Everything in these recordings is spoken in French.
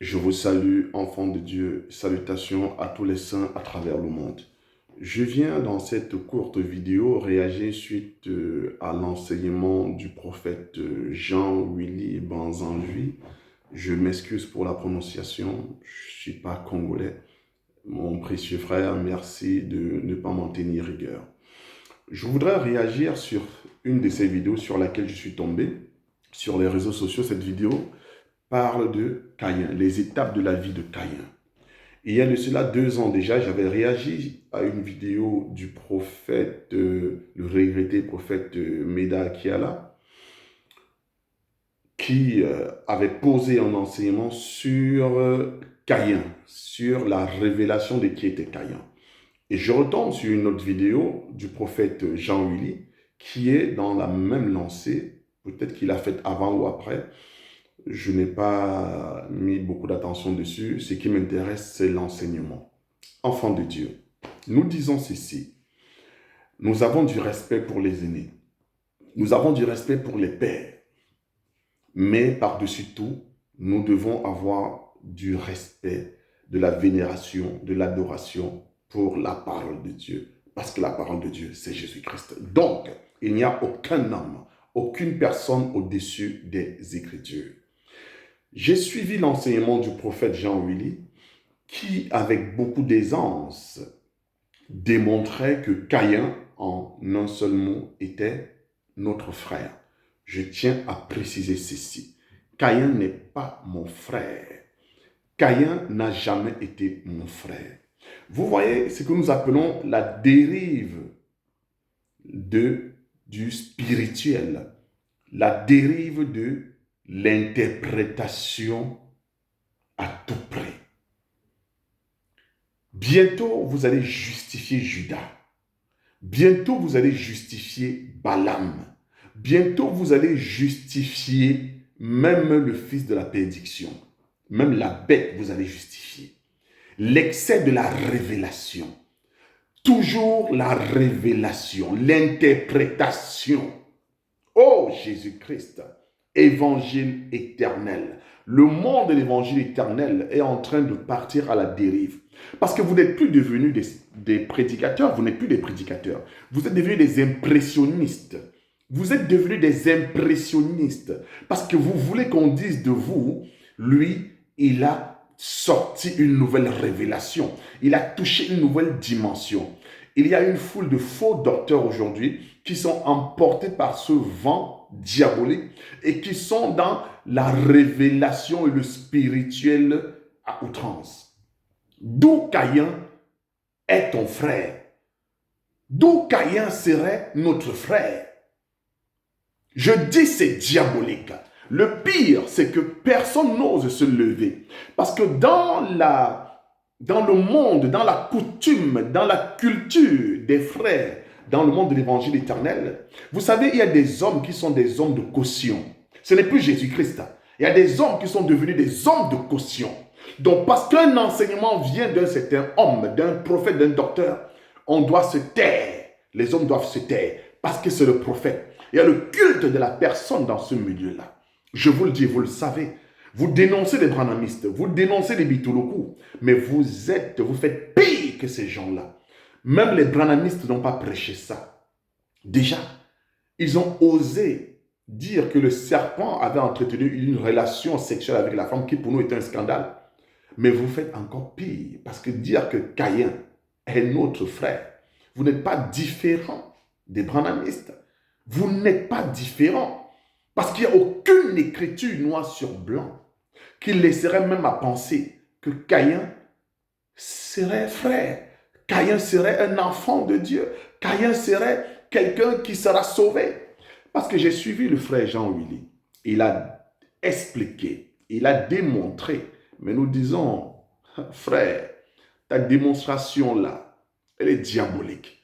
Je vous salue, enfants de Dieu. Salutations à tous les saints à travers le monde. Je viens dans cette courte vidéo réagir suite à l'enseignement du prophète Jean-Willy Banzanjui. Je m'excuse pour la prononciation, je ne suis pas congolais. Mon précieux frère, merci de ne pas m'en tenir rigueur. Je voudrais réagir sur une de ces vidéos sur laquelle je suis tombé sur les réseaux sociaux. Cette vidéo parle de Caïn, les étapes de la vie de Caïn. Il y a de cela 2 ans déjà, j'avais réagi à une vidéo du prophète, le regretté prophète Meda Akiala, qui avait posé un enseignement sur Caïn, sur la révélation de qui était Caïn. Et je retombe sur une autre vidéo du prophète Jean-Willy, qui est dans la même lancée, peut-être qu'il l'a faite avant ou après. Je n'ai pas mis beaucoup d'attention dessus. Ce qui m'intéresse, c'est l'enseignement. Enfants de Dieu, nous disons ceci. Nous avons du respect pour les aînés. Nous avons du respect pour les pères. Mais par-dessus tout, nous devons avoir du respect, de la vénération, de l'adoration pour la parole de Dieu. Parce que la parole de Dieu, c'est Jésus-Christ. Donc, il n'y a aucun homme, aucune personne au-dessus des Écritures. J'ai suivi l'enseignement du prophète Jean-Willy qui, avec beaucoup d'aisance, démontrait que Caïn, en un seul mot, était notre frère. Je tiens à préciser ceci. Caïn n'est pas mon frère. Caïn n'a jamais été mon frère. Vous voyez ce que nous appelons la dérive du spirituel, la dérive de l'interprétation à tout prix. Bientôt, vous allez justifier Judas. Bientôt, vous allez justifier Balaam. Bientôt, vous allez justifier même le fils de la bénédiction. Même la bête, vous allez justifier. L'excès de la révélation. Toujours la révélation, l'interprétation. Oh Jésus-Christ! Évangile éternel. Le monde de l'évangile éternel est en train de partir à la dérive. Parce que vous n'êtes plus devenus des prédicateurs, vous n'êtes plus des prédicateurs. Vous êtes devenus des impressionnistes. Vous êtes devenus des impressionnistes. Parce que vous voulez qu'on dise de vous, lui, il a sorti une nouvelle révélation. Il a touché une nouvelle dimension. Il y a une foule de faux docteurs aujourd'hui qui sont emportés par ce vent diabolique et qui sont dans la révélation et le spirituel à outrance. D'où Caïn est ton frère. D'où Caïn serait notre frère. Je dis c'est diabolique. Le pire, c'est que personne n'ose se lever. Parce que dans le monde, dans la coutume, dans la culture des frères, dans le monde de l'évangile éternel, vous savez, il y a des hommes qui sont des hommes de caution. Ce n'est plus Jésus-Christ. Il y a des hommes qui sont devenus des hommes de caution. Donc, parce qu'un enseignement vient d'un certain homme, d'un prophète, d'un docteur, on doit se taire. Les hommes doivent se taire parce que c'est le prophète. Il y a le culte de la personne dans ce milieu-là. Je vous le dis, vous le savez. Vous dénoncez les branhamistes, vous dénoncez les bitouloukou, mais vous faites pire que ces gens-là. Même les branhamistes n'ont pas prêché ça. Déjà, ils ont osé dire que le serpent avait entretenu une relation sexuelle avec la femme qui pour nous est un scandale. Mais vous faites encore pire, parce que dire que Caïn est notre frère, vous n'êtes pas différent des branhamistes. Vous n'êtes pas différent, parce qu'il n'y a aucune écriture noir sur blanc qui laisserait même à penser que Caïn serait frère. Caïn serait un enfant de Dieu. Caïn serait quelqu'un qui sera sauvé. Parce que j'ai suivi le frère Jean-Willy. Il a expliqué, il a démontré. Mais nous disons, frère, ta démonstration là, elle est diabolique.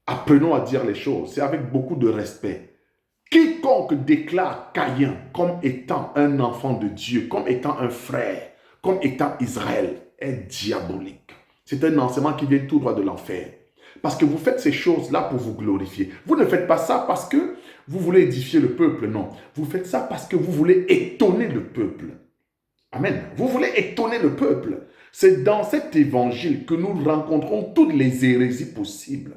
Apprenons à dire les choses. C'est avec beaucoup de respect. Quiconque déclare Caïn comme étant un enfant de Dieu, comme étant un frère, comme étant Israël, est diabolique. C'est un enseignement qui vient tout droit de l'enfer. Parce que vous faites ces choses-là pour vous glorifier. Vous ne faites pas ça parce que vous voulez édifier le peuple, non. Vous faites ça parce que vous voulez étonner le peuple. Amen. Vous voulez étonner le peuple. C'est dans cet évangile que nous rencontrons toutes les hérésies possibles.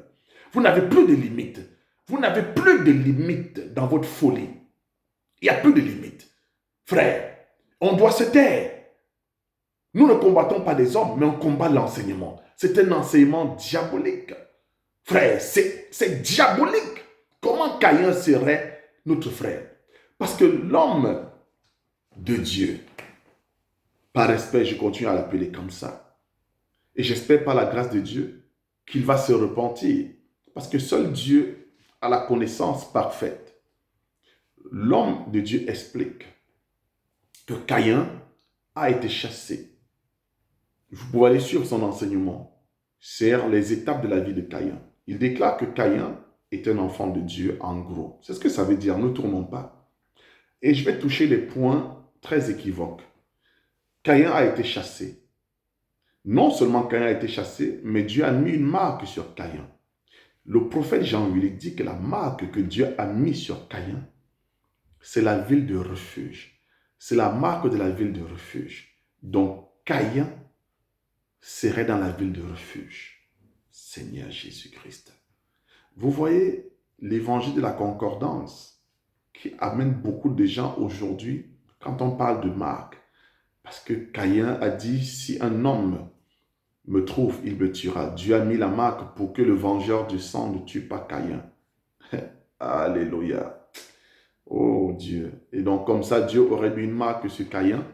Vous n'avez plus de limites. Vous n'avez plus de limites dans votre folie. Il n'y a plus de limites. Frère, on doit se taire. Nous ne combattons pas des hommes, mais on combat l'enseignement. C'est un enseignement diabolique. Frère, c'est diabolique. Comment Caïn serait notre frère? Parce que l'homme de Dieu, par respect, je continue à l'appeler comme ça. Et j'espère par la grâce de Dieu qu'il va se repentir. Parce que seul Dieu a la connaissance parfaite. L'homme de Dieu explique que Caïn a été chassé. Vous pouvez aller suivre son enseignement sur les étapes de la vie de Caïn. Il déclare que Caïn est un enfant de Dieu en gros. C'est ce que ça veut dire, ne tournons pas. Et je vais toucher les points très équivoques. Caïn a été chassé. Non seulement Caïn a été chassé, mais Dieu a mis une marque sur Caïn. Le prophète Jean lui dit que la marque que Dieu a mise sur Caïn, c'est la ville de refuge. C'est la marque de la ville de refuge. Donc Caïn serait dans la ville de refuge. Seigneur Jésus-Christ. Vous voyez l'évangile de la concordance qui amène beaucoup de gens aujourd'hui quand on parle de marque. Parce que Caïn a dit, si un homme me trouve, il me tuera. Dieu a mis la marque pour que le vengeur du sang ne tue pas Caïn. Alléluia. Oh Dieu. Et donc comme ça, Dieu aurait mis une marque sur Caïn.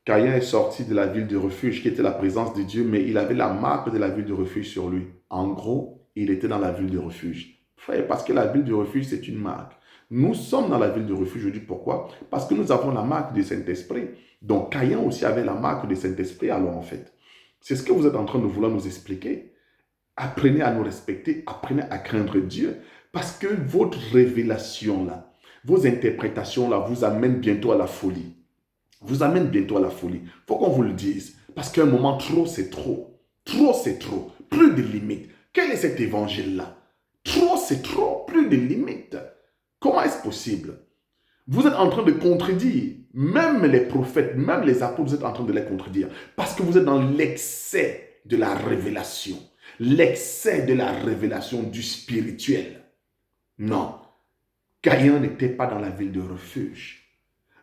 Caïn est sorti de la ville de refuge qui était la présence de Dieu, mais il avait la marque de la ville de refuge sur lui. En gros, il était dans la ville de refuge. Frère, parce que la ville de refuge, c'est une marque. Nous sommes dans la ville de refuge. Je dis pourquoi? Parce que nous avons la marque du Saint-Esprit. Donc Caïn aussi avait la marque du Saint-Esprit alors en fait. C'est ce que vous êtes en train de vouloir nous expliquer. Apprenez à nous respecter, apprenez à craindre Dieu. Parce que votre révélation là, vos interprétations là vous amènent bientôt à la folie. Vous amènent bientôt à la folie. Il faut qu'on vous le dise. Parce qu'à un moment, trop c'est trop. Trop c'est trop. Plus de limites. Quel est cet évangile-là? Trop c'est trop. Plus de limites. Comment est-ce possible? Vous êtes en train de contredire. Même les prophètes, même les apôtres, vous êtes en train de les contredire. Parce que vous êtes dans l'excès de la révélation. L'excès de la révélation du spirituel. Non. Caïn n'était pas dans la ville de refuge.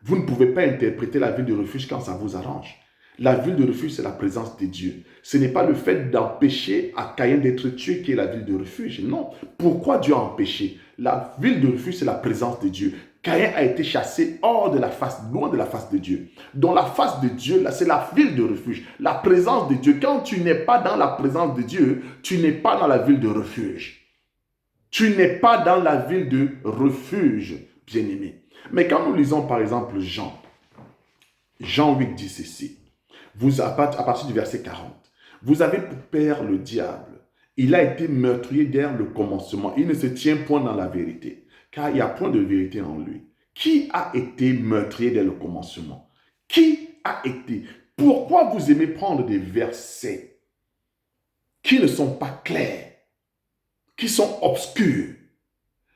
Vous ne pouvez pas interpréter la ville de refuge quand ça vous arrange. La ville de refuge, c'est la présence de Dieu. Ce n'est pas le fait d'empêcher à Caïn d'être tué qui est la ville de refuge. Non. Pourquoi Dieu a empêché? La ville de refuge, c'est la présence de Dieu. Caïn a été chassé hors de la face, loin de la face de Dieu. Dans la face de Dieu, là, c'est la ville de refuge. La présence de Dieu. Quand tu n'es pas dans la présence de Dieu, tu n'es pas dans la ville de refuge. Tu n'es pas dans la ville de refuge, bien-aimé. Mais quand nous lisons par exemple Jean 8 dit ceci, à partir du verset 40, vous avez pour père le diable, il a été meurtrier dès le commencement, il ne se tient point dans la vérité, car il n'y a point de vérité en lui. Qui a été meurtrier dès le commencement? Qui a été? Pourquoi vous aimez prendre des versets qui ne sont pas clairs, qui sont obscurs?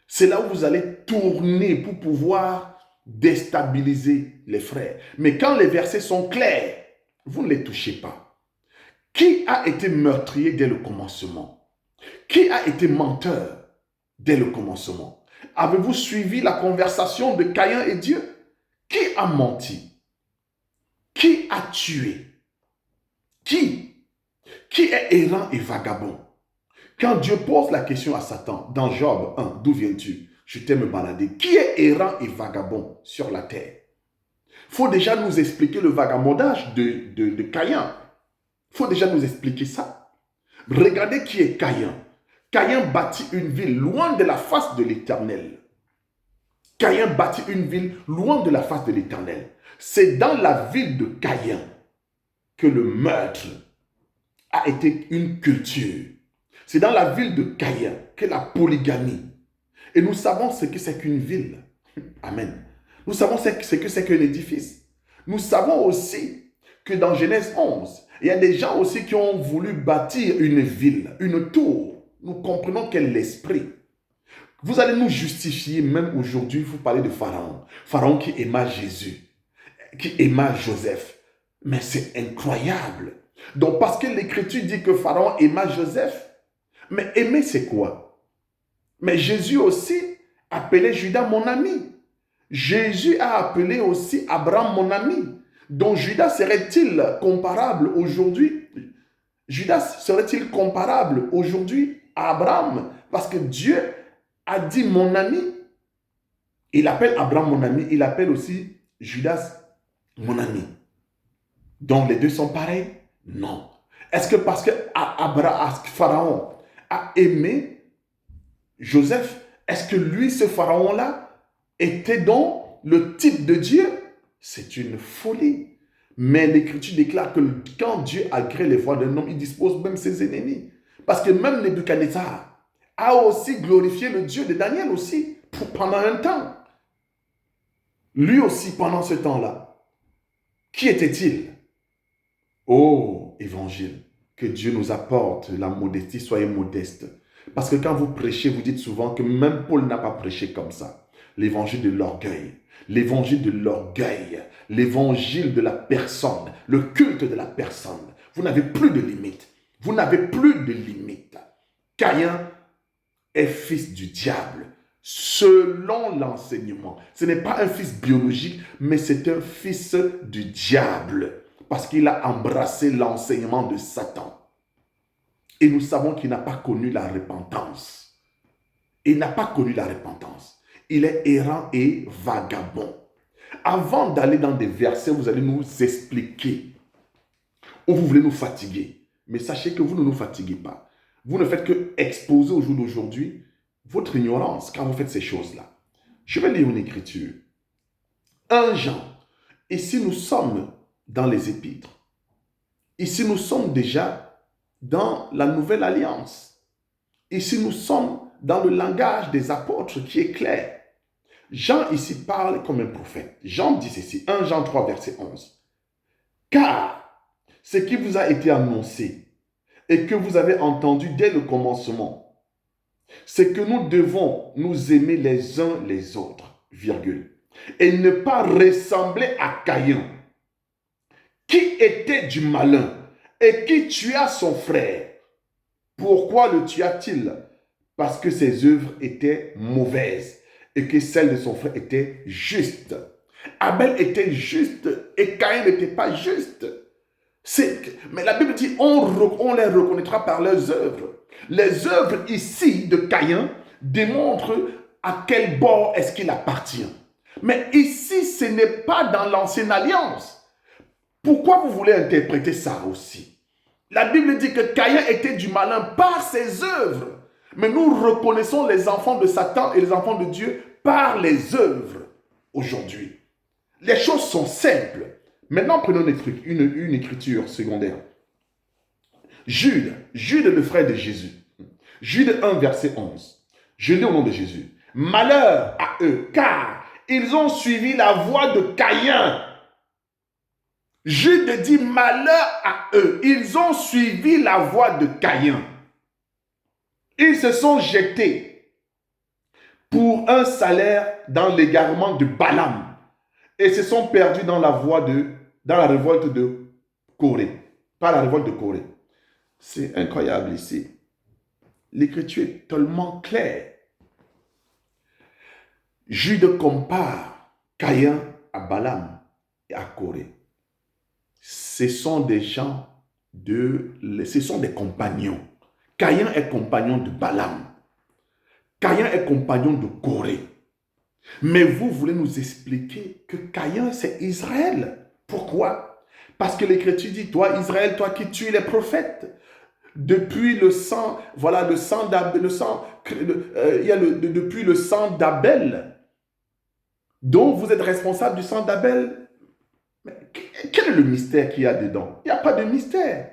C'est là où vous allez tourner pour pouvoir déstabiliser les frères. Mais quand les versets sont clairs, vous ne les touchez pas. Qui a été meurtrier dès le commencement? Qui a été menteur dès le commencement? Avez-vous suivi la conversation de Caïn et Dieu? Qui a menti? Qui a tué? Qui est errant et vagabond? Quand Dieu pose la question à Satan, dans Job 1, d'où viens-tu? Je t'ai me balader. Qui est errant et vagabond sur la terre? Il faut déjà nous expliquer le vagabondage de Caïn. Il faut déjà nous expliquer ça. Regardez qui est Caïn. Caïn bâtit une ville loin de la face de l'Éternel. Caïn bâtit une ville loin de la face de l'Éternel. C'est dans la ville de Caïn que le meurtre a été une culture. C'est dans la ville de Caïn que la polygamie. Et nous savons ce que c'est qu'une ville. Amen. Nous savons ce que c'est qu'un édifice. Nous savons aussi que dans Genèse 11, il y a des gens aussi qui ont voulu bâtir une ville, une tour. Nous comprenons quel est l'esprit. Vous allez nous justifier, même aujourd'hui, vous parlez de Pharaon. Pharaon qui aima Jésus. qui aima Joseph. Mais c'est incroyable. Donc, parce que l'Écriture dit que Pharaon aima Joseph, mais aimer, c'est quoi? Mais Jésus aussi appelait Judas mon ami. Jésus a appelé aussi Abraham mon ami. Donc, Judas serait-il comparable aujourd'hui? Judas serait-il comparable aujourd'hui à Abraham? Parce que Dieu a dit mon ami. Il appelle Abraham mon ami, il appelle aussi Judas mon ami. Donc les deux sont pareils? Non. Est-ce que parce que Pharaon a aimé Joseph, est-ce que lui, ce Pharaon-là, était donc le type de Dieu? C'est une folie. Mais l'Écriture déclare que quand Dieu agrée les voies d'un homme, il dispose même ses ennemis. Parce que même Nebuchadnezzar a aussi glorifié le Dieu de Daniel aussi, pendant un temps. Lui aussi, pendant ce temps-là, qui était-il? Oh, évangile, que Dieu nous apporte la modestie, soyez modestes. Parce que quand vous prêchez, vous dites souvent que même Paul n'a pas prêché comme ça. L'évangile de l'orgueil, l'évangile de la personne, le culte de la personne. Vous n'avez plus de limite. Vous n'avez plus de limite. Caïn est fils du diable, selon l'enseignement. Ce n'est pas un fils biologique, mais c'est un fils du diable, parce qu'il a embrassé l'enseignement de Satan. Et nous savons qu'il n'a pas connu la repentance. Il n'a pas connu la repentance. Il est errant et vagabond. Avant d'aller dans des versets, vous allez nous expliquer où vous voulez nous fatiguer. Mais sachez que vous ne nous fatiguez pas. Vous ne faites que exposer au jour d'aujourd'hui votre ignorance quand vous faites ces choses-là. Je vais lire une écriture. 1 Jean. Ici, nous sommes dans les épîtres. Ici, nous sommes déjà dans la nouvelle alliance. Ici, nous sommes dans le langage des apôtres qui est clair. Jean ici parle comme un prophète. Jean dit ceci, 1 Jean 3, verset 11. Car ce qui vous a été annoncé et que vous avez entendu dès le commencement, c'est que nous devons nous aimer les uns les autres, virgule, et ne pas ressembler à Caïn, qui était du malin et qui tua son frère. Pourquoi le tua-t-il? Parce que ses œuvres étaient mauvaises et que celles de son frère étaient justes. Abel était juste et Caïn n'était pas juste. Mais la Bible dit on les reconnaîtra par leurs œuvres. Les œuvres ici de Caïn démontrent à quel bord est-ce qu'il appartient. Mais ici, ce n'est pas dans l'ancienne alliance. Pourquoi vous voulez interpréter ça aussi? La Bible dit que Caïn était du malin par ses œuvres. Mais nous reconnaissons les enfants de Satan et les enfants de Dieu par les œuvres aujourd'hui. Les choses sont simples. Maintenant, prenons une écriture secondaire. Jude le frère de Jésus. Jude 1, verset 11. Je lis au nom de Jésus. Malheur à eux, car ils ont suivi la voie de Caïn. Jude dit malheur à eux. Ils ont suivi la voie de Caïn. Ils se sont jetés pour un salaire dans l'égarement de Balaam et se sont perdus dans la révolte de Corée. Pas la révolte de Corée. C'est incroyable ici. L'écriture est tellement claire. Jude compare Caïn à Balaam et à Corée. Ce sont des gens ce sont des compagnons. Caïn est compagnon de Balaam. Caïn est compagnon de Corée. Mais vous voulez nous expliquer que Caïn, c'est Israël. Pourquoi? Parce que l'Écriture dit, toi Israël, toi qui tues les prophètes, depuis le sang, voilà le sang d'Abel, depuis le sang d'Abel, dont vous êtes responsable du sang d'Abel. Mais quel est le mystère qu'il y a dedans? Il n'y a pas de mystère.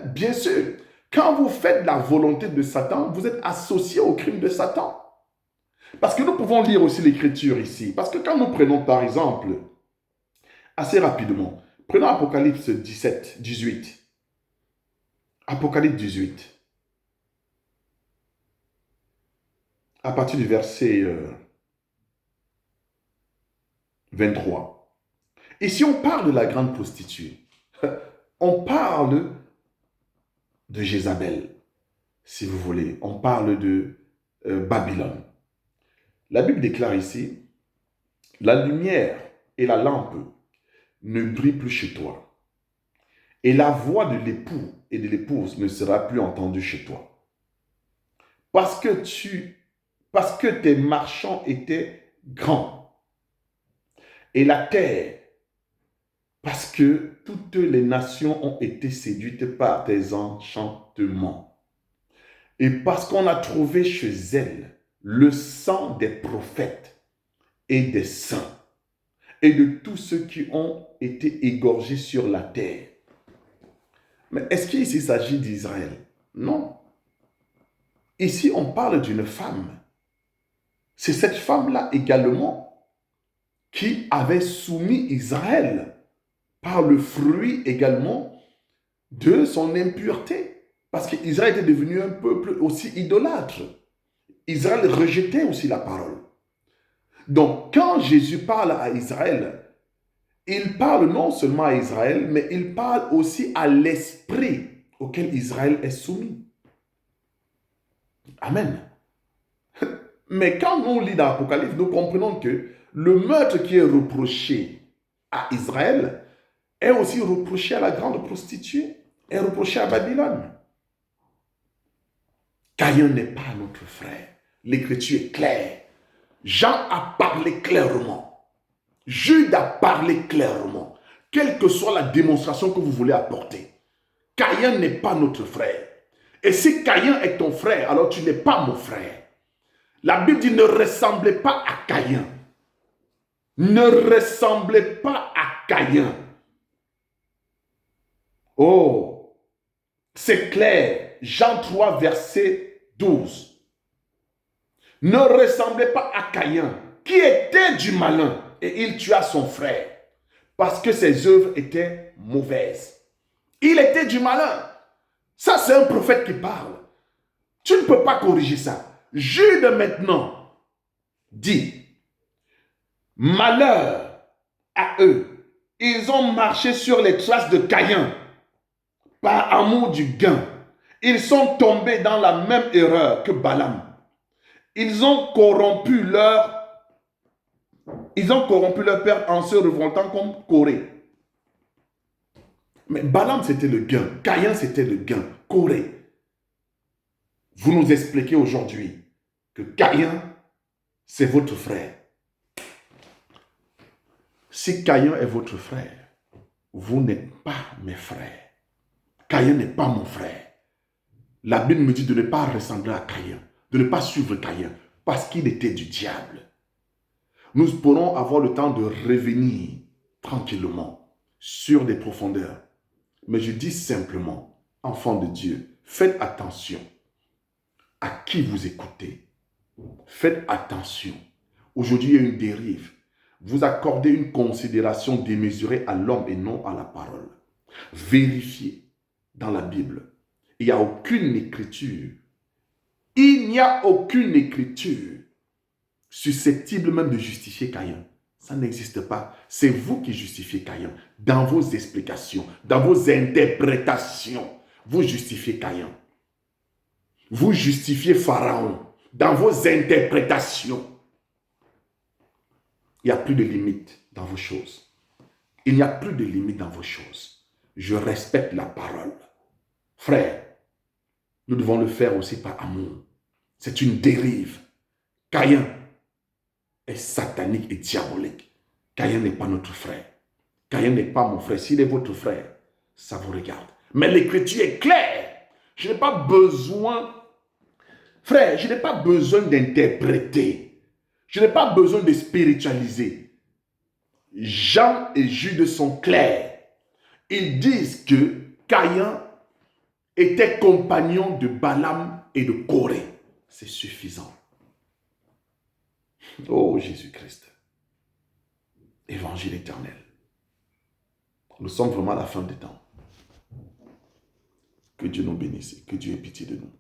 Bien sûr, quand vous faites la volonté de Satan, vous êtes associé au crime de Satan. Parce que nous pouvons lire aussi l'écriture ici. Parce que quand nous prenons par exemple, assez rapidement, prenons Apocalypse 18. Apocalypse 18. À partir du verset 23. Et si on parle de la grande prostituée, on parle de Jézabel, si vous voulez. On parle de Babylone. La Bible déclare ici, la lumière et la lampe ne brillent plus chez toi. Et la voix de l'époux et de l'épouse ne sera plus entendue chez toi. Parce que tes marchands étaient grands. Et la terre, parce que toutes les nations ont été séduites par tes enchantements. Et parce qu'on a trouvé chez elle le sang des prophètes et des saints et de tous ceux qui ont été égorgés sur la terre. Mais est-ce qu'ici il s'agit d'Israël? Non. Ici, on parle d'une femme. C'est cette femme-là également qui avait soumis Israël par le fruit également de son impureté. Parce qu'Israël était devenu un peuple aussi idolâtre. Israël rejetait aussi la parole. Donc, quand Jésus parle à Israël, il parle non seulement à Israël, mais il parle aussi à l'esprit auquel Israël est soumis. Amen. Mais quand on lit dans l'Apocalypse, nous comprenons que le meurtre qui est reproché à Israël est aussi reproché à la grande prostituée, est reproché à Babylone. Caïn n'est pas notre frère. L'écriture est claire. Jean a parlé clairement. Jude a parlé clairement. Quelle que soit la démonstration que vous voulez apporter, Caïn n'est pas notre frère. Et si Caïn est ton frère, alors tu n'es pas mon frère. La Bible dit ne ressemblez pas à Caïn. Ne ressemblez pas à Caïn. Oh, c'est clair. Jean 3, verset 12. Ne ressemblez pas à Caïn, qui était du malin, et il tua son frère, parce que ses œuvres étaient mauvaises. Il était du malin. Ça, c'est un prophète qui parle. Tu ne peux pas corriger ça. Jude maintenant dit, malheur à eux. Ils ont marché sur les traces de Caïn par amour du gain. Ils sont tombés dans la même erreur que Balaam. Ils ont corrompu leur père en se révoltant comme Corée. Mais Balaam, c'était le gain. Caïn, c'était le gain. Corée. Vous nous expliquez aujourd'hui que Caïn, c'est votre frère. Si Caïn est votre frère, vous n'êtes pas mes frères. Caïn n'est pas mon frère. La Bible me dit de ne pas ressembler à Caïn, de ne pas suivre Caïn, parce qu'il était du diable. Nous pourrons avoir le temps de revenir tranquillement sur des profondeurs. Mais je dis simplement, enfants de Dieu, faites attention à qui vous écoutez. Faites attention. Aujourd'hui, il y a une dérive. Vous accordez une considération démesurée à l'homme et non à la parole. Vérifiez dans la Bible. Il n'y a aucune écriture. Il n'y a aucune écriture susceptible même de justifier Caïn. Ça n'existe pas. C'est vous qui justifiez Caïn. Dans vos explications, dans vos interprétations, vous justifiez Caïn. Vous justifiez Pharaon. Dans vos interprétations. Il n'y a plus de limite dans vos choses. Il n'y a plus de limite dans vos choses. Je respecte la parole. Frère, nous devons le faire aussi par amour. C'est une dérive. Caïn est satanique et diabolique. Caïn n'est pas notre frère. Caïn n'est pas mon frère. S'il est votre frère, ça vous regarde. Mais l'écriture est claire. Je n'ai pas besoin, frère, je n'ai pas besoin d'interpréter. Je n'ai pas besoin de spiritualiser. Jean et Jude sont clairs. Ils disent que Caïn était compagnon de Balaam et de Corée. C'est suffisant. Oh Jésus-Christ. Évangile éternel. Nous sommes vraiment à la fin des temps. Que Dieu nous bénisse. Que Dieu ait pitié de nous.